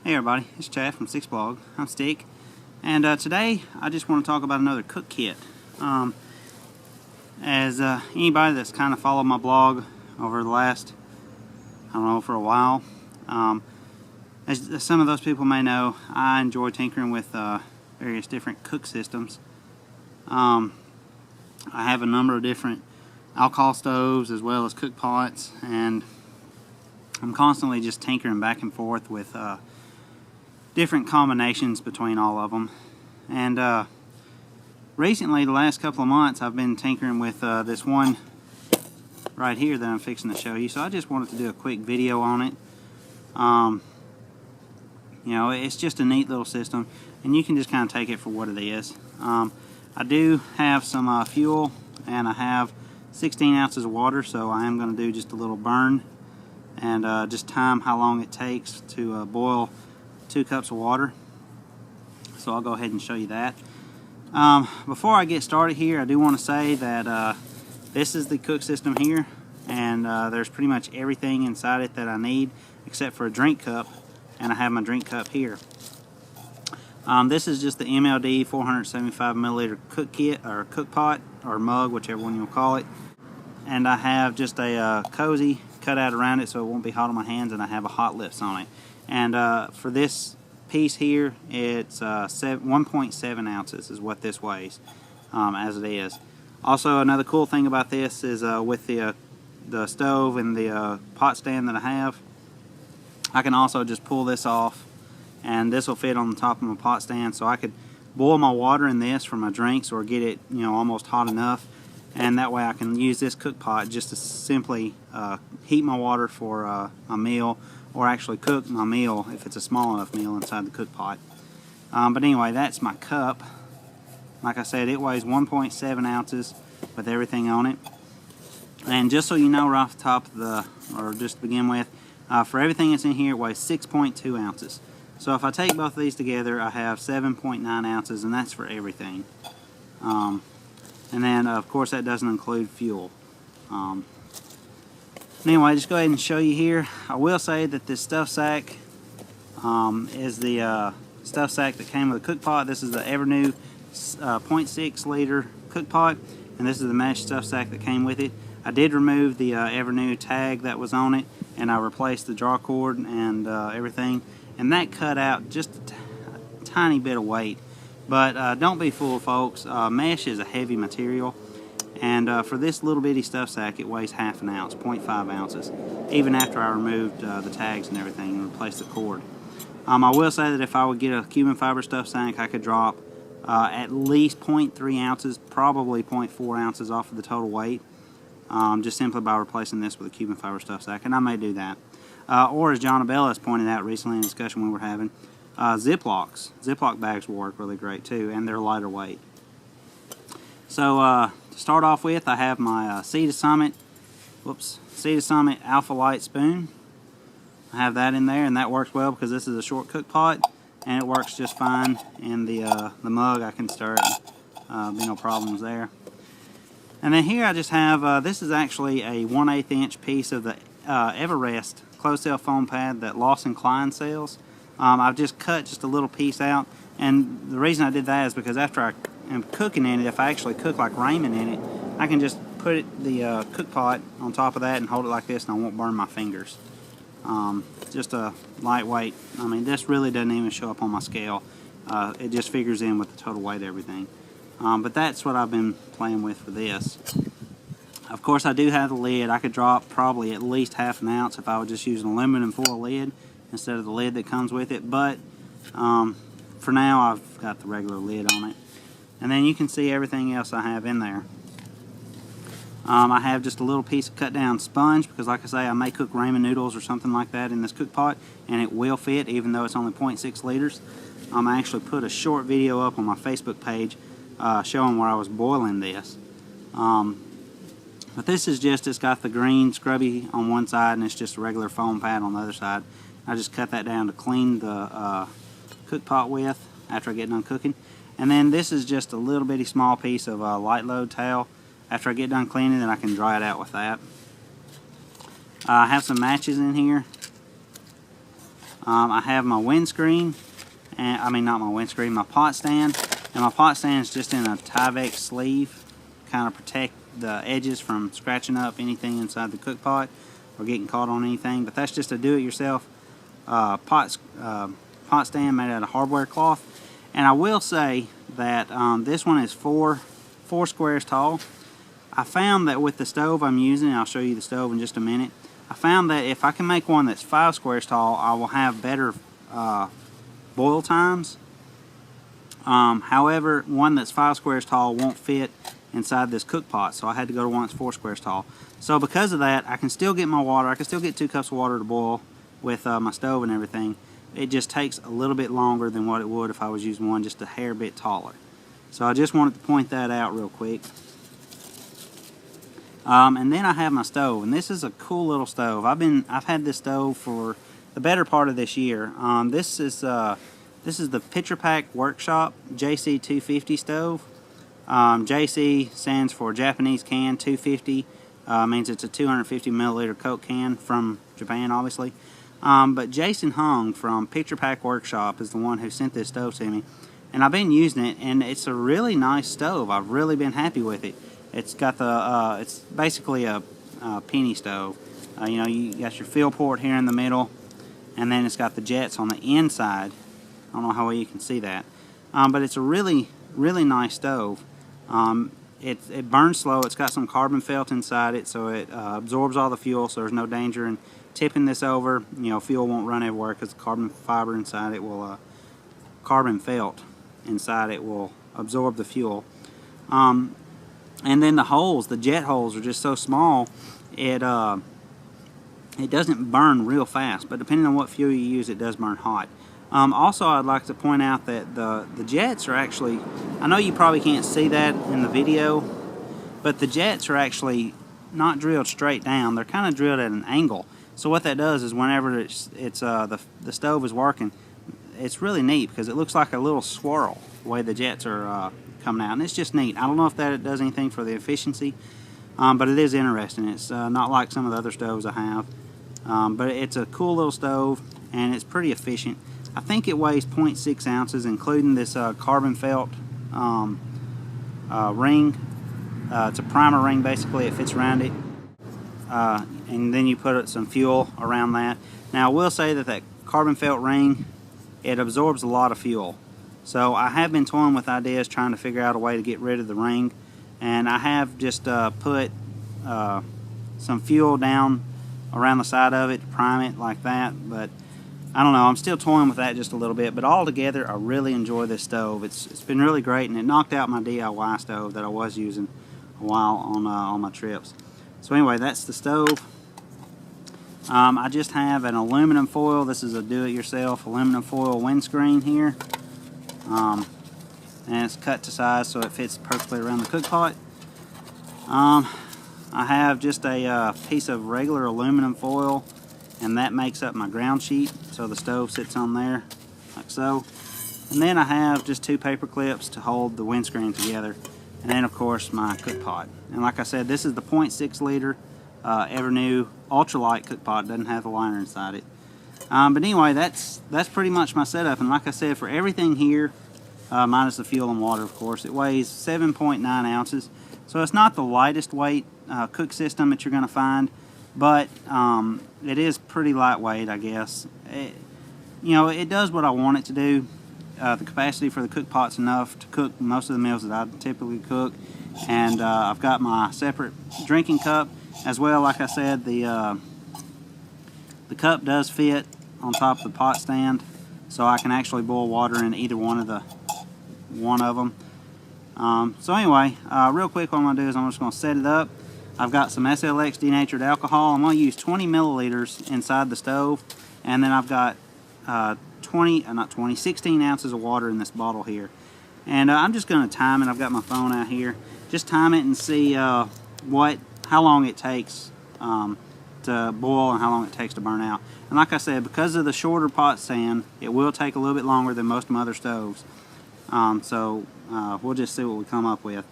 Hey everybody, it's Chad from Six Blog. I'm Stick, and today I just want to talk about another cook kit. As anybody that's kind of followed my blog over the last, I don't know, for a while, as some of those people may know, I enjoy tinkering with various different cook systems. I have a number of different alcohol stoves as well as cook pots, and I'm constantly just tinkering back and forth with different combinations between all of them. And recently, the last couple of months, I've been tinkering with this one right here that I'm fixing to show you. So I just wanted to do a quick video on it. You know, it's just a neat little system, and you can just kind of take it for what it is. I do have some fuel, and I have 16 ounces of water, so I am going to do just a little burn and just time how long it takes to boil 2 cups of water. So I'll go ahead and show you that. Before I get started here, I do want to say that this is the cook system here, and there's pretty much everything inside it that I need except for a drink cup, and I have my drink cup here. This is just the MLD 475 milliliter cook kit, or cook pot, or mug, whichever one you'll call it. And I have just a cozy cut out around it so it won't be hot on my hands, and I have a hot lips on it. And for this piece here, it's 1.7 ounces is what this weighs, as it is. Also, another cool thing about this is with the stove and the pot stand that I have, I can also just pull this off, and this will fit on the top of my pot stand, so I could boil my water in this for my drinks or get it, you know, almost hot enough, and that way I can use this cook pot just to simply heat my water for a meal, or actually cook my meal if it's a small enough meal inside the cook pot. But anyway, that's my cup. Like I said, it weighs 1.7 ounces with everything on it. And just so you know right off the top of the, or just to begin with, for everything that's in here, it weighs 6.2 ounces. So if I take both of these together, I have 7.9 ounces, and that's for everything. And then, of course, that doesn't include fuel. Anyway, just go ahead and show you here. I will say that this stuff sack is the stuff sack that came with a cook pot. This is the EvaRest 0.6 liter cook pot, and this is the mesh stuff sack that came with it. I did remove the EvaRest tag that was on it, and I replaced the draw cord and everything, and that cut out just a tiny bit of weight. But don't be fooled, folks. Mesh is a heavy material. And for this little bitty stuff sack, it weighs half an ounce, 0.5 ounces, even after I removed the tags and everything and replaced the cord. I will say that if I would get a Cuban fiber stuff sack, I could drop at least 0.3 ounces, probably 0.4 ounces off of the total weight, just simply by replacing this with a Cuban fiber stuff sack, and I may do that. Or as John Abella has pointed out recently in a discussion we were having, Ziploc bags will work really great too, and they're lighter weight. So to start off with, I have my Sea to Summit Alpha Light spoon. I have that in there, and that works well because this is a short cook pot, and it works just fine in the mug. I can stir it, be no problems there. And then here I just have, this is actually a 1/8 inch piece of the EvaRest closed cell foam pad that Lawson Klein sells. I've just cut just a little piece out, and the reason I did that is because after I am cooking in it, if I actually cook like ramen in it, I can just put the cook pot on top of that and hold it like this, and I won't burn my fingers. Just a lightweight. I mean, this really doesn't even show up on my scale. It just figures in with the total weight of everything. But that's what I've been playing with for this. Of course, I do have the lid. I could drop probably at least half an ounce if I would just use an aluminum foil lid instead of the lid that comes with it. But for now, I've got the regular lid on it. And then you can see everything else I have in there. I have just a little piece of cut down sponge because, like I say, I may cook ramen noodles or something like that in this cook pot, and it will fit even though it's only 0.6 liters. I actually put a short video up on my Facebook page showing where I was boiling this. But this is just, it's got the green scrubby on one side, and it's just a regular foam pad on the other side. I just cut that down to clean the cook pot with after I get done cooking. And then this is just a little bitty small piece of Lightload towel. After I get done cleaning it, I can dry it out with that. I have some matches in here. I have my windscreen, and I mean not my windscreen, my pot stand, and my pot stand is just in a Tyvek sleeve, kind of protect the edges from scratching up anything inside the cook pot or getting caught on anything. But that's just a do-it-yourself pot stand made out of hardware cloth. And I will say that this one is four squares tall. I found that with the stove I'm using, and I'll show you the stove in just a minute, I found that if I can make one that's 5 squares tall, I will have better boil times. However, one that's 5 squares tall won't fit inside this cook pot, so I had to go to one that's 4 squares tall. So because of that, I can still get my water. I can still get 2 cups of water to boil with my stove and everything. It just takes a little bit longer than what it would if I was using one just a hair bit taller. So I just wanted to point that out real quick. And then I have my stove, and this is a cool little stove. I've had this stove for the better part of this year. This is the Picharpak Workshop JC250 stove. JC stands for Japanese can. 250 means it's a 250 milliliter Coke can from Japan, obviously. But Jason Hung from Picharpak Workshop is the one who sent this stove to me, and I've been using it, and it's a really nice stove. I've really been happy with it. It's got the it's basically a penny stove. You know, you got your fill port here in the middle, and then it's got the jets on the inside. I don't know how well you can see that, but it's a really nice stove. It burns slow. It's got some carbon felt inside it, so it absorbs all the fuel, so there's no danger in tipping this over. You know, fuel won't run everywhere because the carbon fiber inside it will, carbon felt inside it will absorb the fuel. And then the holes, the jet holes, are just so small, it doesn't burn real fast, but depending on what fuel you use, it does burn hot. Also, I'd like to point out that the jets are actually, I know you probably can't see that in the video, but the jets are actually not drilled straight down. They're kind of drilled at an angle. So what that does is whenever the stove is working, it's really neat because it looks like a little swirl the way the jets are coming out, and it's just neat. I don't know if that does anything for the efficiency, but it is interesting. It's not like some of the other stoves I have, but it's a cool little stove, and it's pretty efficient. I think it weighs 0.6 ounces, including this carbon felt ring. It's a primer ring, basically. It fits around it, and then you put some fuel around that. Now, I will say that carbon felt ring, it absorbs a lot of fuel. So I have been toying with ideas trying to figure out a way to get rid of the ring, and I have just put some fuel down around the side of it to prime it like that, but I don't know, I'm still toying with that just a little bit. But altogether, I really enjoy this stove. It's been really great, and it knocked out my DIY stove that I was using a while on my trips. So anyway, that's the stove. I just have an aluminum foil. This is a do-it-yourself aluminum foil windscreen here. And it's cut to size so it fits perfectly around the cook pot. I have just a piece of regular aluminum foil, and that makes up my ground sheet, so the stove sits on there like so. And then I have just 2 paper clips to hold the windscreen together, and then of course my cook pot. And like I said, this is the 0.6 liter Evernew ultralight cook pot. It doesn't have the liner inside it. But anyway, that's pretty much my setup. And like I said, for everything here, minus the fuel and water, of course, it weighs 7.9 ounces. So it's not the lightest weight cook system that you're going to find, but it is pretty lightweight, I guess. You know, it does what I want it to do. The capacity for the cook pot's enough to cook most of the meals that I typically cook. And I've got my separate drinking cup as well. Like I said, the cup does fit on top of the pot stand, so I can actually boil water in either one of them. So anyway, real quick, what I'm going to do is I'm just going to set it up. I've got some SLX denatured alcohol. I'm going to use 20 milliliters inside the stove, and then I've got 16 ounces of water in this bottle here. And I'm just going to time it. I've got my phone out here. Just time it and see how long it takes to boil and how long it takes to burn out. And like I said, because of the shorter pot stand, it will take a little bit longer than most of my other stoves. So we'll just see what we come up with.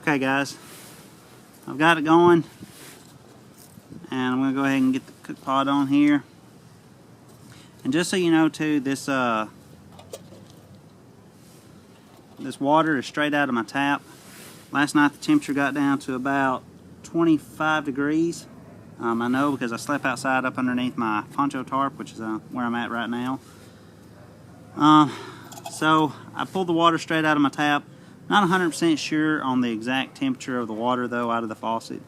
Okay guys, I've got it going, and I'm going to go ahead and get the cook pot on here. And just so you know too, this water is straight out of my tap. Last night the temperature got down to about 25 degrees. I know because I slept outside up underneath my poncho tarp, which is where I'm at right now. So I pulled the water straight out of my tap. Not 100% sure on the exact temperature of the water though out of the faucet.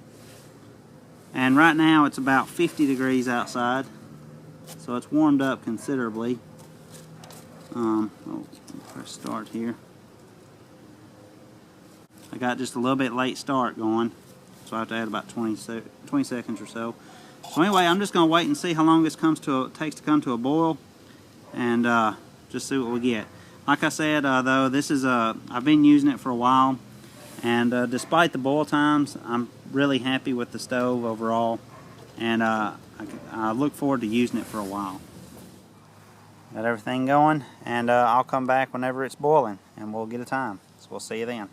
And right now it's about 50 degrees outside. So it's warmed up considerably. Press start here. I got just a little bit late start going, so I have to add about 20 seconds or so. So anyway, I'm just going to wait and see how long this takes to come to a boil, and just see what we get. Like I said, though, this is I've been using it for a while, and despite the boil times, I'm really happy with the stove overall, and I look forward to using it for a while. Got everything going, and I'll come back whenever it's boiling, and we'll get a time. So we'll see you then.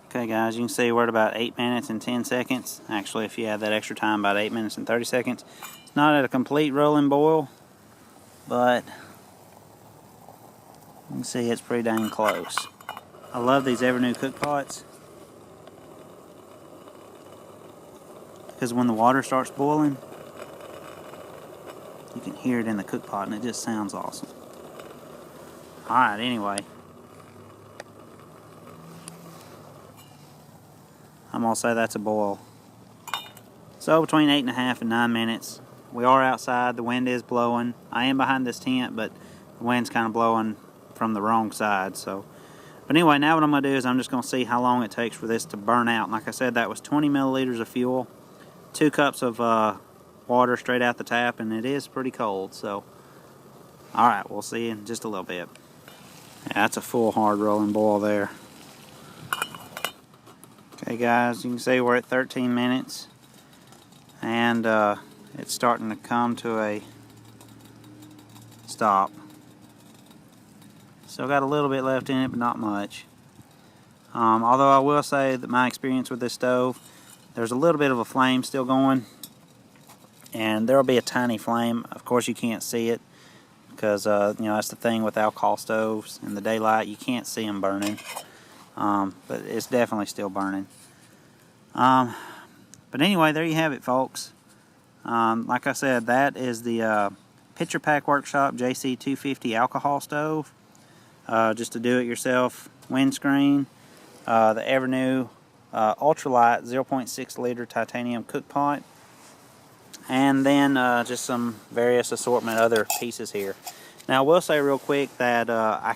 Okay guys, you can see we're at about 8 minutes and 10 seconds. Actually, if you add that extra time, about 8 minutes and 30 seconds. It's not at a complete rolling boil, but you can see it's pretty dang close. I love these Evernew cook pots, because when the water starts boiling, you can hear it in the cook pot and it just sounds awesome. Alright, anyway. I'm going to say that's a boil. So between 8.5 and 9 minutes. We are outside, the wind is blowing. I am behind this tent, but the wind's kind of blowing from the wrong side. But anyway, now what I'm going to do is I'm just going to see how long it takes for this to burn out. And like I said, that was 20 milliliters of fuel, 2 cups of water straight out the tap, and it is pretty cold. So, alright, we'll see you in just a little bit. Yeah, that's a full hard rolling boil there. Okay guys, you can see we're at 13 minutes, and it's starting to come to a stop. Still got a little bit left in it, but not much. Although I will say that my experience with this stove, there's a little bit of a flame still going, and there will be a tiny flame. Of course you can't see it, because you know, that's the thing with alcohol stoves. In the daylight you can't see them burning. But it's definitely still burning. But anyway, there you have it, folks. Like I said, that is the Picharpak Workshop JC250 alcohol stove. Just a do-it-yourself windscreen. The Evernew ultralight 0.6 liter titanium cook pot. And then just some various assortment other pieces here. Now I will say real quick that I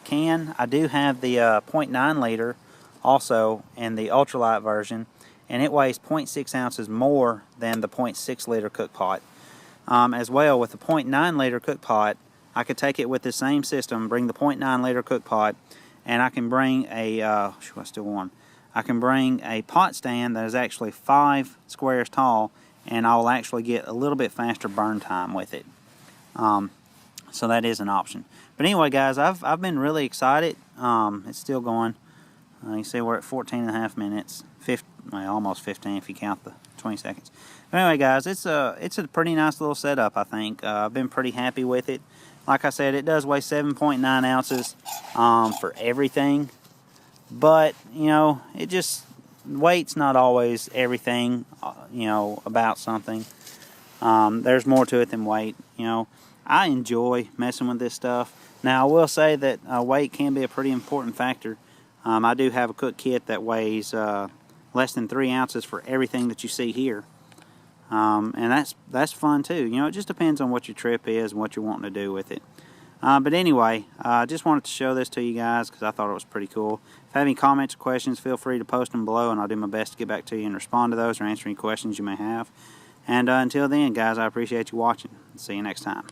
do have the 0.9 liter also in the ultralight version, and it weighs 0.6 ounces more than the 0.6 liter cook pot. As well, with the 0.9 liter cook pot, I could take it with the same system, bring the 0.9 liter cook pot, and I can bring a I can bring a pot stand that is actually 5 squares tall, and I'll actually get a little bit faster burn time with it. So that is an option. But anyway, guys, I've been really excited. It's still going. You see we're at 14.5 minutes, almost 15 if you count the 20 seconds. But anyway, guys, it's a pretty nice little setup, I think. I've been pretty happy with it. Like I said, it does weigh 7.9 ounces for everything. But, you know, weight's not always everything, you know, about something. There's more to it than weight, you know. I enjoy messing with this stuff. Now, I will say that weight can be a pretty important factor. I do have a cook kit that weighs less than 3 ounces for everything that you see here. And that's fun too. You know, it just depends on what your trip is and what you're wanting to do with it. But anyway, I just wanted to show this to you guys because I thought it was pretty cool. If you have any comments or questions, feel free to post them below, and I'll do my best to get back to you and respond to those or answer any questions you may have. And until then, guys, I appreciate you watching. See you next time.